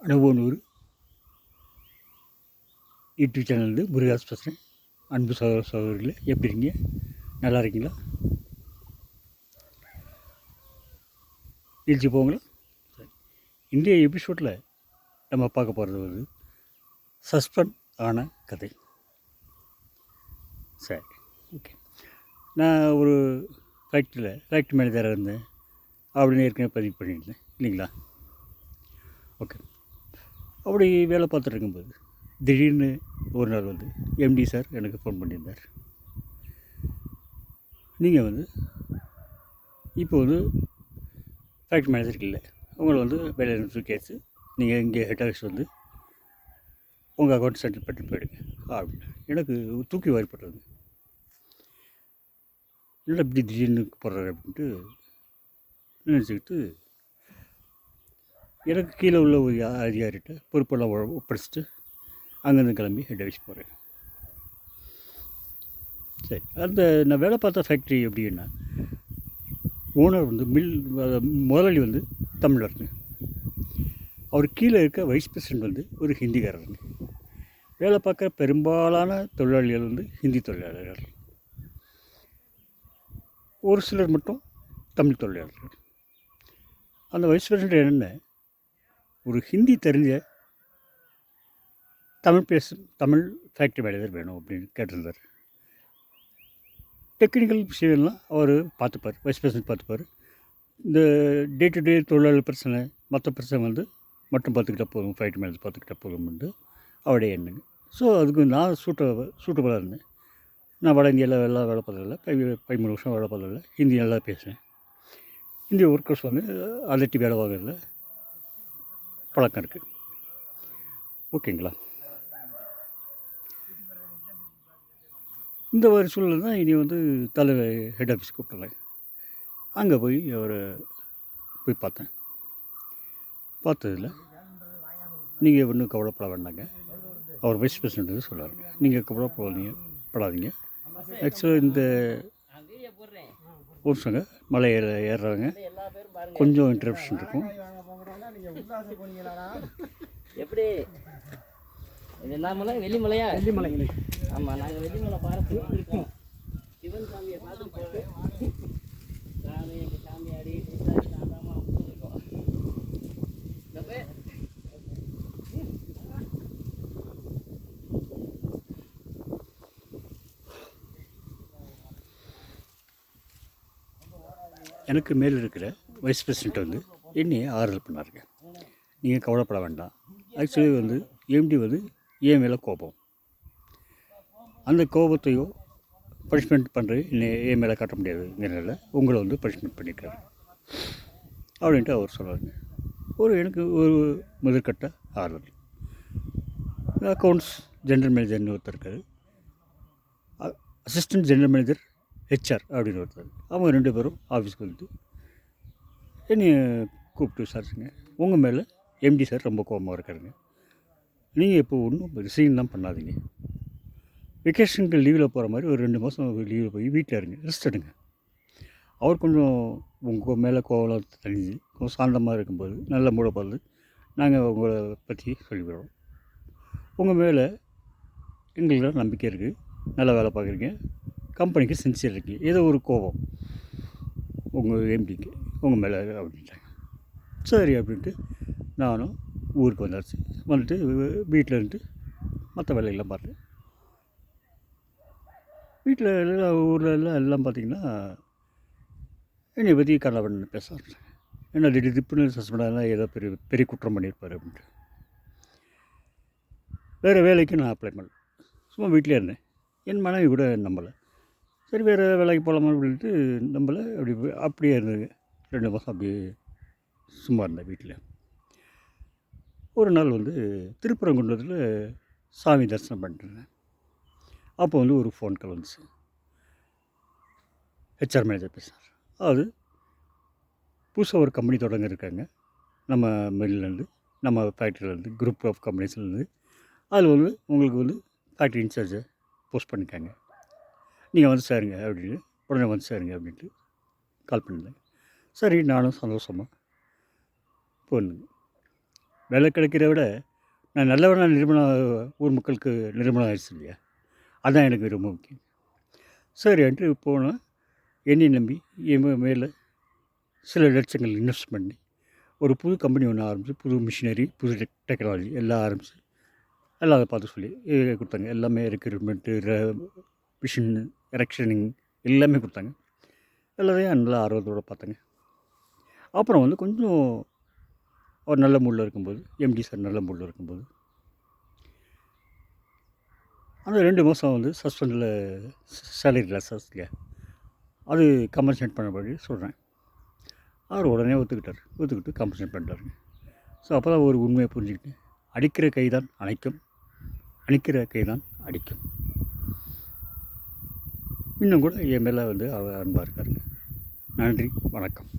அனுபவனூர் YouTube சேனல்லேருந்து Murugas பேசுகிறேன். அன்பு சகோதர சகோதரிகளே, எப்படி இருக்கீங்க? நல்லா இருக்கீங்களா? நிகழ்ச்சி போங்களா? சரி, இன்றைய எபிசோடில் நம்ம பார்க்க போகிறது வந்து சஸ்பெண்ட் ஆன கதை. சரி, ஓகே. நான் ஒரு ஃபேக்ட்ரி மேனேஜராக இருந்தேன் அப்படின்னு ஏற்கனவே பதிவு பண்ணியிருந்தேன் இல்லைங்களா? ஓகே. அப்படி வேலை பார்த்துட்டு இருக்கும்போது திடீர்னு ஒரு நாள் வந்து எம்டி சார் எனக்கு ஃபோன் பண்ணியிருந்தார். நீங்கள் வந்து இப்போ வந்து ஃபேக்ட்ரி மேனேஜருக்கு இல்லை, உங்களை வந்து வேலையிலிருந்து கேஸு, நீங்கள் இங்கே ஹெட் ஆஃபீஸ் வந்து உங்கள் அக்கௌண்ட் செட்டில் பண்ணிட்டு போயிடுங்க அப்படின்னு. எனக்கு தூக்கி வாரிப்படுறது, இல்லை இப்படி திடீர்னு போடுறாரு அப்படின்ட்டு நினச்சிக்கிட்டு எனக்கு கீழே உள்ள ஒரு அதிகாரிகிட்ட பொறுப்பெல்லாம் ஒப்படைச்சிட்டு அங்கேருந்து கிளம்பி ஹெட் ஆஃபீஸ் போகிறேன். சரி, அந்த நான் வேலை பார்த்த ஃபேக்ட்ரி எப்படின்னா, ஓனர் வந்து முதலாளி வந்து தமிழருங்க. அவர் கீழே இருக்க வைஸ் பிரசிடெண்ட் வந்து ஒரு ஹிந்திக்காரருங்க. வேலை பார்க்குற பெரும்பாலான தொழிலாளிகள் வந்து ஹிந்தி தொழிலாளர்கள், ஒரு சிலர் மட்டும் தமிழ் தொழிலாளர்கள். அந்த வைஸ் பிரசிடெண்ட் என்னென்ன, ஒரு ஹிந்தி தெரிஞ்ச தமிழ் ஃபேக்ட்ரி மேனேஜர் வேணும் அப்படின்னு கேட்டிருந்தார். டெக்னிக்கல் விஷயம்லாம் அவர் பார்த்துப்பார், வைஸ் பிரசிடெண்ட் பார்த்துப்பார். இந்த டே டு டே தொழிலாளர் பிரச்சனை, மற்ற பிரச்சனை வந்து மட்டும் பார்த்துக்கிட்டால் போதும், ஃபேக்ட்ரி மேனேஜர் பார்த்துக்கிட்டால் போதும்னு அவருடைய எண்ணுங்க. ஸோ அதுக்கு நான் சூட்டபுளாக இருந்தேன். நான் வட இந்தியாவில் எல்லாம் வேலை பார்த்ததில்லை, 13 வருஷம் வேலை பார்த்ததில்லை. ஹிந்தி நல்லா பேசுவேன். இந்திய ஒர்க்கர்ஸ் வந்து அலட்டி வேலை வாங்குறதுல பழக்கம் இருக்குது. ஓகேங்களா? இந்த மாதிரி சூழல் தான் இனி வந்து தலைவர் ஹெட் ஆஃபீஸ் கூப்பிட்றேன். அங்கே போய் அவரை போய் பார்த்ததில், நீங்கள் ஒன்றும் கவலைப்பட வேண்டாங்க, அவர் வைஸ் பிரசிடெண்ட் சொல்லுவார், நீங்கள் கவலைப்படாதீங்க. ஆக்சுவலாக இந்த ஒருசங்க மலை ஏறுறவங்க கொஞ்சம் இன்ட்ரப்ஷன் இருக்கும். எப்படி இது எல்லாமலை வெள்ளிமலையா? வெள்ளிமலை. ஆமாம், நாங்கள் வெள்ளிமலை பார்த்து இருக்கோம். சிவன் சாமியை பார்த்து போட்டு நான் எங்கள் சாமியாடி சாந்தாமல் இருக்கோம். எனக்கு மேல் இருக்கிற வைஸ் பிரசிடெண்ட் வந்து என்னையே ஆறுதல் பண்ணாருங்க. நீங்கள் கவலைப்பட வேண்டாம். ஆக்சுவலி வந்து எம்டி வந்து என் மேலே கோபம், அந்த கோபத்தையோ பனிஷ்மெண்ட் பண்ணுறது என் மேலே காட்ட முடியாதுங்கிறனால உங்களை வந்து பனிஷ்மெண்ட் பண்ணியிருக்காரு அப்படின்ட்டு அவர் சொல்கிறாருங்க. எனக்கு ஒரு முதற்கட்ட ஆறுதல். அக்கௌண்ட்ஸ் ஜென்ரல் மேனேஜர்னு ஒருத்தர் இருக்கார், அசிஸ்டன்ட் ஜென்ரல் மேனேஜர் ஹெச்ஆர் அப்படின்னு ஒருத்தர். அவங்க 2 பேரும் ஆஃபீஸ்க்கு வந்து என்னை கூப்பிட்டு விசாரிச்சுங்க, உங்கள் மேலே எம்டி சார் ரொம்ப கோபமாக இருக்காருங்க, நீங்கள் இப்போ ஒன்றும் ரிசைன் தான் பண்ணாதீங்க, வெக்கேஷனுக்கு லீவில் போகிற மாதிரி ஒரு 2 மாதம் லீவில் போய் வீட்டில் இருங்க, ரெஸ்ட் எடுங்க. அவர் கொஞ்சம் உங்கள் மேலே கோவம் தணிஞ்சு கொஞ்சம் சாந்தமாக இருக்கும்போது நல்ல மூட பார்த்து நாங்கள் உங்களை பற்றி சொல்லிவிடுறோம். உங்கள் மேலே எங்களுக்கு நம்பிக்கை இருக்குது, நல்லா வேலை பார்க்குறீங்க, கம்பெனிக்கு சின்சியர் இருக்கீங்க, ஏதோ ஒரு கோபம் உங்கள் எம்டிக்கு உங்கள் மேலே அப்படின்ட்டாங்க. சரி அப்படின்ட்டு நானும் ஊருக்கு வந்துட்டு வீட்டில் இருந்துட்டு மற்ற வேலையெல்லாம் பார்த்தேன். வீட்டில் எல்லாம் ஊரில் எல்லாம் பார்த்திங்கன்னா என்னை பற்றி கண்ணாபண்ணு பேச ஆரம்பிச்சேன். என்ன திடீர்னு சஸ்பெண்டாக ஏதோ பெரிய குற்றம் பண்ணியிருப்பார் அப்படின்ட்டு. வேறு வேலைக்கு நான் அப்ளை பண்ணல, சும்மா வீட்டிலே இருந்தேன். என் மனைவி கூட நம்பலை. சரி, வேறு வேலைக்கு போகலாமா அப்படின்ட்டு நம்பலை. அப்படியே இருந்தது 2 மாதம் அப்படியே சும்மா இருந்தேன் வீட்டில். ஒரு நாள் வந்து திருப்பரங்குன்றத்தில் சாமி தரிசனம் பண்ணிட்டுருந்தேன். அப்போ வந்து ஒரு ஃபோன் கால் வந்துச்சு. ஹெச்ஆர் மேனேஜர் பேசுகிறார். அது புதுசாக ஒரு கம்பெனி தொடங்க இருக்காங்க, நம்ம மில்லேருந்து, நம்ம ஃபேக்ட்ரியிலேருந்து, குரூப் ஆஃப் கம்பெனிஸ்லேருந்து. அதில் வந்து உங்களுக்கு வந்து ஃபேக்ட்ரி இன்சார்ஜை போஸ்ட் பண்ணியிருக்காங்க, நீங்கள் வந்து சேருங்க அப்படின்னு, உடனே வந்து சேருங்க அப்படின்ட்டு கால் பண்ணியிருந்தேன். சரி, நானும் சந்தோஷமாக போனேங்க. வேலை கிடைக்கிறத விட நான் நல்லவனா நிரூபணம் ஊர் மக்களுக்கு நிரூபணம் ஆயிடுச்சு இல்லையா, அதான் எனக்கு ரொம்ப முக்கியம். சரின்ட்டு போனேன். என்னை நம்பி என் மேலே சில லட்சங்கள் இன்வெஸ்ட் பண்ணி ஒரு புது கம்பெனி ஒன்று ஆரம்பித்து, புது மிஷினரி, புது டெக்னாலஜி எல்லாம் ஆரம்பித்து எல்லாம் அதை பார்த்து சொல்லி கொடுத்தாங்க. எல்லாமே ரெக்ரூட்மெண்ட்டு, மிஷின் எரெக்ஷனிங் எல்லாமே கொடுத்தாங்க. எல்லாத்தையும் நல்லா ஆர்வத்தோடு பார்த்தேங்க. அப்புறம் வந்து கொஞ்சம் ஒரு நல்ல மூடில் இருக்கும்போது, எம்டி சார் நல்ல மூடில் இருக்கும்போது, அந்த 2 மாதம் வந்து சஸ்பெண்டில் சேலரி லாஸஸ்ங்க அது கம்பன்சேட் பண்ணபடி சொல்கிறேன். அவர் உடனே ஒத்துக்கிட்டு கம்பன்சேட் பண்ணிட்டாருங்க. ஸோ அப்போ தான் ஒரு உண்மையை புரிஞ்சுக்கிட்டு, அடிக்கிற கை தான் அணைக்கும், அணைக்கிற கை தான் அடிக்கும். இன்னும் கூட என் மேலே வந்து அவர் அன்பாக இருக்காருங்க. நன்றி, வணக்கம்.